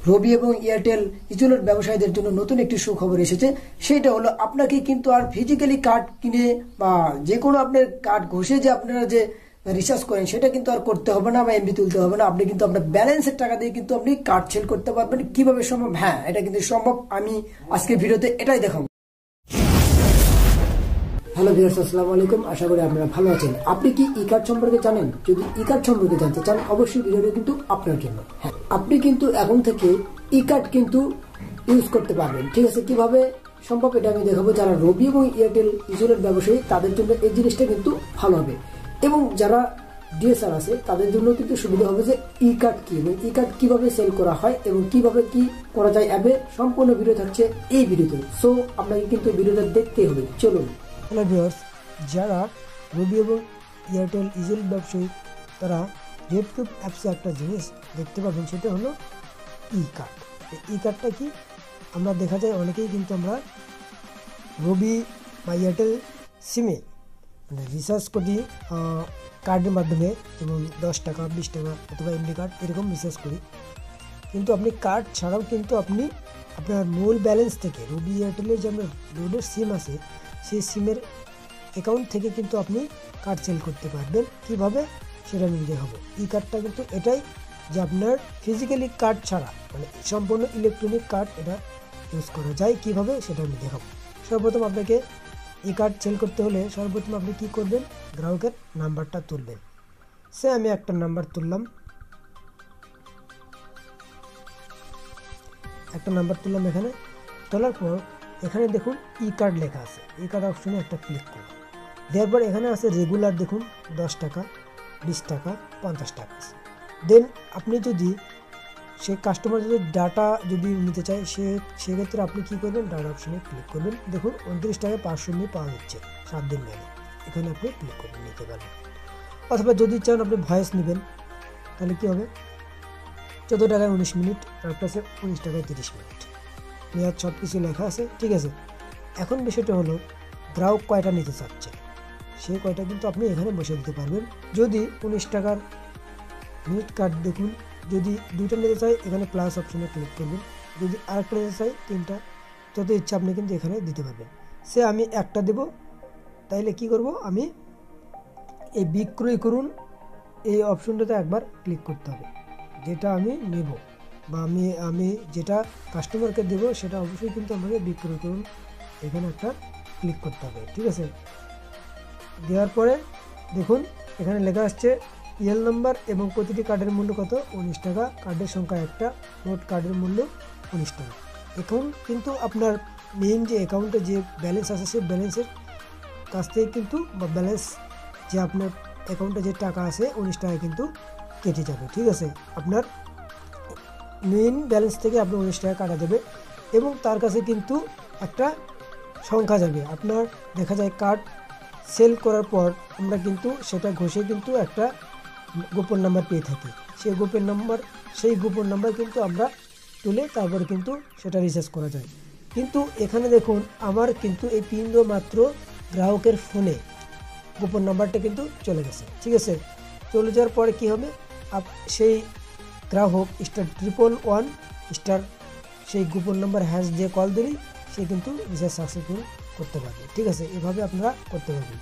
রবি এবং এয়ারটেল ইজোলেট ব্যবসায়ীদের জন্য নতুন একটি সুখবর এসেছে। সেটা হলো আপনাকে কিন্তু আর ফিজিক্যালি কার্ড কিনে বা যে কোনো আপনার কার্ড ঘষে যে আপনারা যে রিচার্জ করেন সেটা কিন্তু আর করতে হবে না বা এমবি তুলতে হবে না। আপনি কিন্তু আপনার ব্যালেন্সের টাকা দিয়ে কিন্তু আপনি কার্ড সেল করতে পারবেন। কিভাবে সম্ভব? হ্যাঁ, এটা কিন্তু সম্ভব। আমি আজকে ভিডিওতে এটাই দেখাবো। হ্যালো ভিউয়ার্স, আসসালামু আলাইকুম। আশা করি আপনারা ভালো আছেন। আপনি কি ই কার্ড সম্পর্কে জানেন? যদি ই কার্ড সম্পর্কে জানতে চান অবশ্যই ভিডিওটি কিন্তু আপনার জন্য। হ্যাঁ, আপনি কিন্তু এখন থেকে ই কার্ড কিন্তু ইউজ করতে পারবেন। ঠিক আছে, কিভাবে সম্ভব এটা আমি দেখাবো। যারা রবি এবং এয়ারটেল ইজোলেট ব্যবসায়ী তাদের জন্য এই জিনিসটা কিন্তু ভালো হবে, এবং যারা ডিএসআর আছে তাদের জন্য কিন্তু সুবিধা হবে যে ই কার্ড কি এবং ই কার্ড কিভাবে সেল করা হয় এবং কিভাবে কি করা যায় অ্যাপে। সম্পূর্ণ ভিডিও থাকছে এই ভিডিওতে। সো আপনাকে কিন্তু ভিডিওটা দেখতে হবে। চলুন। হ্যালো ভিউয়ার্স, যারা রবি এবং এয়ারটেল ইজোলেট ব্যবসায়ী তারা ইউটিউব অ্যাপসে একটা জিনিস দেখতে পাবেন, সেটা হলো ই কার্ড। ই কার্ডটা কি? আমরা দেখা যায় অনেকেই কিন্তু আমরা রবি বা এয়ারটেল সিমে মানে রিচার্জ করি কার্ডের মাধ্যমে, যেমন 10 টাকা 20 টাকা অথবা এমডি কার্ড এরকম রিচার্জ করি। কিন্তু আপনি কার্ড ছাড়াও কিন্তু আপনি আপনার মূল ব্যালেন্স থেকে রবি এয়ারটেলের যে আপনার লোডের সিম আছে সেই সিমের অ্যাকাউন্ট থেকে কিন্তু আপনি কার্ড সেল করতে পারবেন। কিভাবে সেটা আমি দেখাবো। ই কার্ডটা কিন্তু এটাই যে আপনার ফিজিক্যালি কার্ড ছাড়া মানে সম্পূর্ণ ইলেকট্রনিক কার্ড এটা ইউজ করা যায়। কিভাবে সেটা আমি দেখাবো। সর্বপ্রথম আপনাকে ই কার্ড সেল করতে হলে সর্বপ্রথম আপনি কি করবেন, গ্রাহকের নাম্বারটা তুলবেন। সে আমি একটা নাম্বার তুললাম, এখানে তোলার পর এখানে দেখুন ই কার্ড লেখা আছে। ই কার্ড অপশনে একটা ক্লিক করুন। দেওয়ার পর এখানে আছে রেগুলার, দেখুন 10 টাকা 20 টাকা 50 টাকা আছে। দেন আপনি যদি সে কাস্টমার যদি ডাটা যদি নিতে চায় সেক্ষেত্রে আপনি কী করবেন, ডাটা অপশনে ক্লিক করবেন। দেখুন 29 টাকায় 500 MB পাওয়া যাচ্ছে 7 দিন মেয়াদে। এখানে আপনি ক্লিক করবেন, নিতে পারবেন। অথবা যদি চান আপনি ভয়েস নেবেন তাহলে কী হবে, 14 টাকায় 19 মিনিট, আর একটা আছে 19 টাকায় 30 মিনিট। মেয়াদ সব কিছু লেখা আছে। ঠিক আছে, এখন বিষয়টা হলো গ্রাহক কয়টা নিতে চাচ্ছে সে কয়টা কিন্তু আপনি এখানে বসে দিতে পারবেন। যদি 19 টাকার মিনিট কার্ড দেখুন, যদি 2টা নিতে চাই এখানে প্লাস অপশনে ক্লিক করবেন। যদি আরেকটা নিতে চাই 3টা, যত ইচ্ছা আপনি কিন্তু এখানে দিতে পারবেন। সে আমি একটা দেব, তাইলে কি করব, আমি এই বিক্রয় করুন এই অপশনটাতে একবার ক্লিক করতে হবে। যেটা আমি নেব বা আমি যেটা কাস্টমারকে দেব সেটা অবশ্যই কিন্তু আমাকে বিক্রয় করুন এখানে একটা ক্লিক করতে হবে। ঠিক আছে, দেওয়ার পরে দেখুন এখানে লেখা আসছে ইএল নাম্বার এবং প্রতিটি কার্ডের মূল্য কত, 19 টাকা। কার্ডের সংখ্যা একটা, মোট কার্ডের মূল্য 19 টাকা। এখন কিন্তু আপনার মেইন যে অ্যাকাউন্টে যে ব্যালেন্স আছে সেই ব্যালেন্সের কাছ থেকে কিন্তু বা ব্যালেন্স যে আপনার অ্যাকাউন্টে যে টাকা আছে 19 টাকা কিন্তু কেটে যাবে। ঠিক আছে, আপনার মেইন ব্যালেন্স থেকে আপনার 19 টাকা কাটা যাবে এবং তার কাছে কিন্তু একটা সংখ্যা যাবে। আপনার দেখা যায় কার্ড সেল করার পর আমরা কিন্তু সেটা ঘষে কিন্তু একটা গোপন নাম্বার পেয়ে থাকি। সেই গোপন নাম্বার কিন্তু আমরা তুলে তারপরে কিন্তু সেটা রিচার্জ করা যায়। কিন্তু এখানে দেখুন আমার কিন্তু এই পিনও মাত্র গ্রাহকের ফোনে গোপন নাম্বারটা কিন্তু চলে গেছে। ঠিক আছে, চলে যাওয়ার পরে কী হবে, সেই গ্রাহক *111* সেই গোপন নাম্বার হ্যাশ দিয়ে কল দিলেই সে কিন্তু রিচার্জ সাকসেসফুল করতে পারবে। ঠিক আছে, এভাবে আপনারা করতে পারবেন।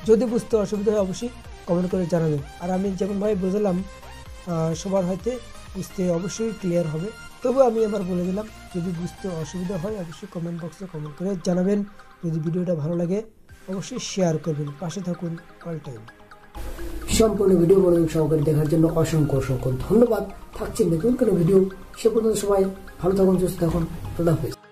যদি বুঝতে অসুবিধা হয় অবশ্যই কমেন্ট করে জানাবেন। আর আমি যেমনভাবে বুঝলাম সবার হয়তো বুঝতে অবশ্যই ক্লিয়ার হবে, তবু আমি আবার বলে দিলাম যদি বুঝতে অসুবিধা হয় অবশ্যই কমেন্ট বক্সে কমেন্ট করে জানাবেন। যদি ভিডিওটা ভালো লাগে অবশ্যই শেয়ার করবেন, পাশে থাকুন অল টাইম। সম্পূর্ণ ভিডিও মনোযোগ সহকারে দেখার জন্য অসংখ্য ধন্যবাদ। থাকছে নতুন কোনো ভিডিও, সে পর্যন্ত সবাই ভালো থাকুন, সুস্থ থাকুন। আল্লাহ হাফেজ।